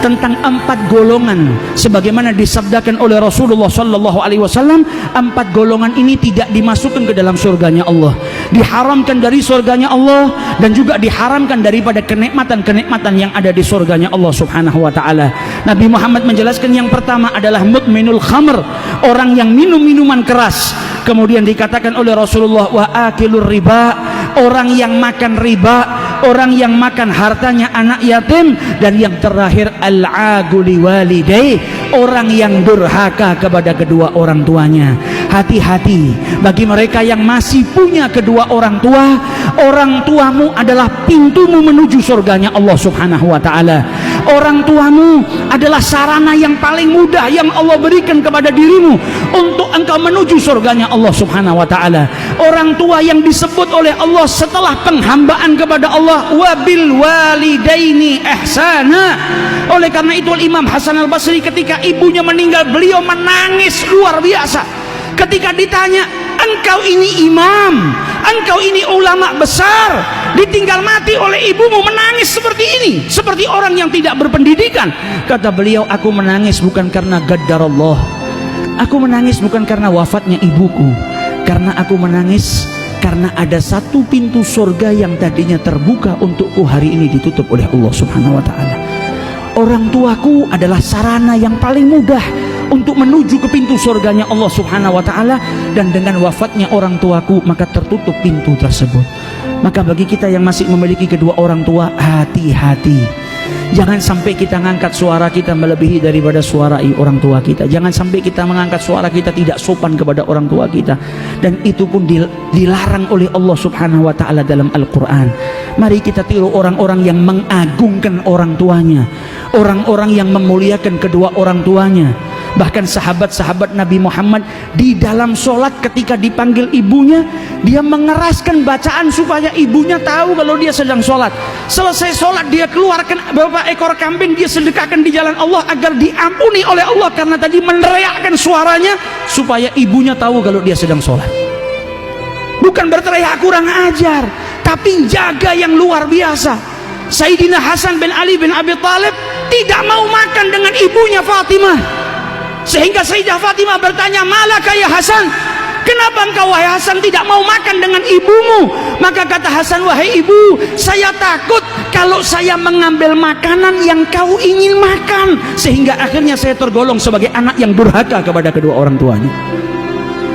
tentang 4 golongan sebagaimana disabdakan oleh Rasulullah sallallahu alaihi wasallam. 4 golongan ini tidak dimasukkan ke dalam surganya Allah, diharamkan dari surganya Allah, dan juga diharamkan daripada kenikmatan-kenikmatan yang ada di surganya Allah subhanahu wa ta'ala. Nabi Muhammad menjelaskan yang pertama adalah mudminul khamr, orang yang minum minuman keras. Kemudian dikatakan oleh Rasulullah wa akilur riba, orang yang makan riba, orang yang makan hartanya anak yatim. Dan yang terakhir al-aguli walidai, orang yang durhaka kepada kedua orang tuanya. Hati-hati bagi mereka yang masih punya kedua orang tua. Orang tuamu adalah pintumu menuju surganya Allah subhanahu wa ta'ala. Orang tuamu adalah sarana yang paling mudah yang Allah berikan kepada dirimu untuk engkau menuju surganya Allah subhanahu wa ta'ala. Orang tua yang disebut oleh Allah setelah penghambaan kepada Allah, wabil walidaini ihsana. Oleh karena itu Imam Hasan al-Basri ketika ibunya meninggal, beliau menangis luar biasa ketika ditanya, engkau ini imam, engkau ini ulama besar, ditinggal mati oleh ibumu, menangis seperti ini, seperti orang yang tidak berpendidikan. Kata beliau, aku menangis bukan karena gaddarallah, aku menangis bukan karena wafatnya ibuku, karena aku menangis karena ada satu pintu surga yang tadinya terbuka untukku hari ini ditutup oleh Allah subhanahu wa ta'ala. Orang tuaku adalah sarana yang paling mudah untuk menuju ke pintu surganya Allah subhanahu wa ta'ala, dan dengan wafatnya orang tuaku maka tertutup pintu tersebut. Maka bagi kita yang masih memiliki kedua orang tua, hati-hati, jangan sampai kita mengangkat suara kita melebihi daripada suara orang tua kita. Jangan sampai kita mengangkat suara kita tidak sopan kepada orang tua kita, dan itu pun dilarang oleh Allah subhanahu wa ta'ala dalam Al-Quran. Mari kita tiru orang-orang yang mengagungkan orang tuanya, orang-orang yang memuliakan kedua orang tuanya. Bahkan sahabat-sahabat Nabi Muhammad di dalam sholat ketika dipanggil ibunya, dia mengeraskan bacaan supaya ibunya tahu kalau dia sedang sholat. Selesai sholat dia keluarkan beberapa ekor kambing, dia sedekahkan di jalan Allah agar diampuni oleh Allah, karena tadi meneriakkan suaranya supaya ibunya tahu kalau dia sedang sholat. Bukan berteriak kurang ajar, tapi jaga yang luar biasa. Sayyidina Hasan bin Ali bin Abi Thalib tidak mau makan dengan ibunya Fatimah, sehingga Sayyidah Fatimah bertanya, malaka ya Hasan, kenapa engkau wahai Hasan tidak mau makan dengan ibumu? Maka kata Hasan, wahai ibu, saya takut kalau saya mengambil makanan yang kau ingin makan, sehingga akhirnya saya tergolong sebagai anak yang durhaka kepada kedua orang tuanya.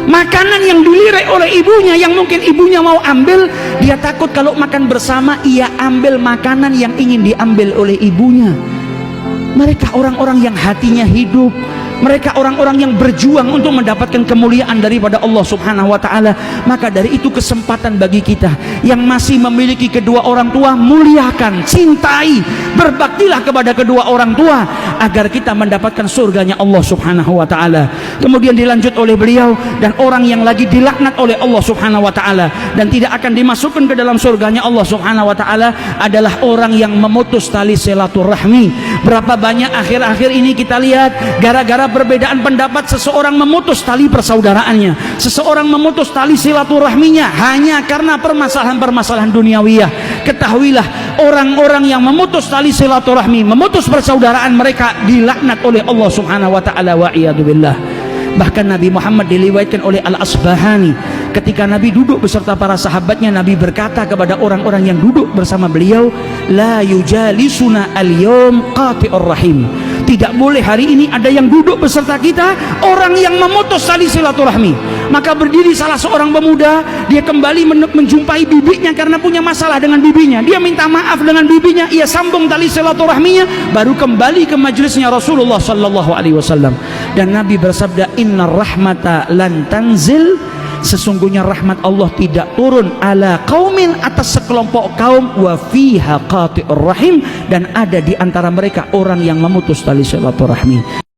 Makanan yang dilirik oleh ibunya yang mungkin ibunya mau ambil, dia takut kalau makan bersama ia ambil makanan yang ingin diambil oleh ibunya. Mereka orang-orang yang hatinya hidup, mereka orang-orang yang berjuang untuk mendapatkan kemuliaan daripada Allah subhanahu wa ta'ala. Maka dari itu kesempatan bagi kita yang masih memiliki kedua orang tua, muliakan, cintai, berbaktilah kepada kedua orang tua agar kita mendapatkan surganya Allah subhanahu wa ta'ala. Kemudian dilanjut oleh beliau, dan orang yang lagi dilaknat oleh Allah subhanahu wa ta'ala dan tidak akan dimasukkan ke dalam surganya Allah subhanahu wa ta'ala adalah orang yang memutus tali silaturahmi. Berapa banyak akhir-akhir ini kita lihat gara-gara perbedaan pendapat seseorang memutus tali persaudaraannya, seseorang memutus tali silaturahminya hanya karena permasalahan-permasalahan duniawiyah. Ketahuilah, orang-orang yang memutus tali silaturahmi, memutus persaudaraan, mereka dilaknat oleh Allah subhanahu wa ta'ala, wa iyadzubillah. Bahkan Nabi Muhammad diriwayatkan oleh Al-Asbahani, ketika Nabi duduk beserta para sahabatnya, Nabi berkata kepada orang-orang yang duduk bersama beliau, la yujalisuna al-yawm qati'ur rahim. Tidak boleh hari ini ada yang duduk beserta kita orang yang memutus tali silaturahmi. Maka berdiri salah seorang pemuda, dia kembali menjumpai bibinya karena punya masalah dengan bibinya. Dia minta maaf dengan bibinya, ia sambung tali silaturahminya, baru kembali ke majelisnya Rasulullah sallallahu alaihi wasallam. Dan Nabi bersabda, innar rahmata lan tanzil, sesungguhnya rahmat Allah tidak turun ala qaumin, atas sekelompok kaum, wa fiha qati'ur rahim, dan ada di antara mereka orang yang memutus tali silaturahmi.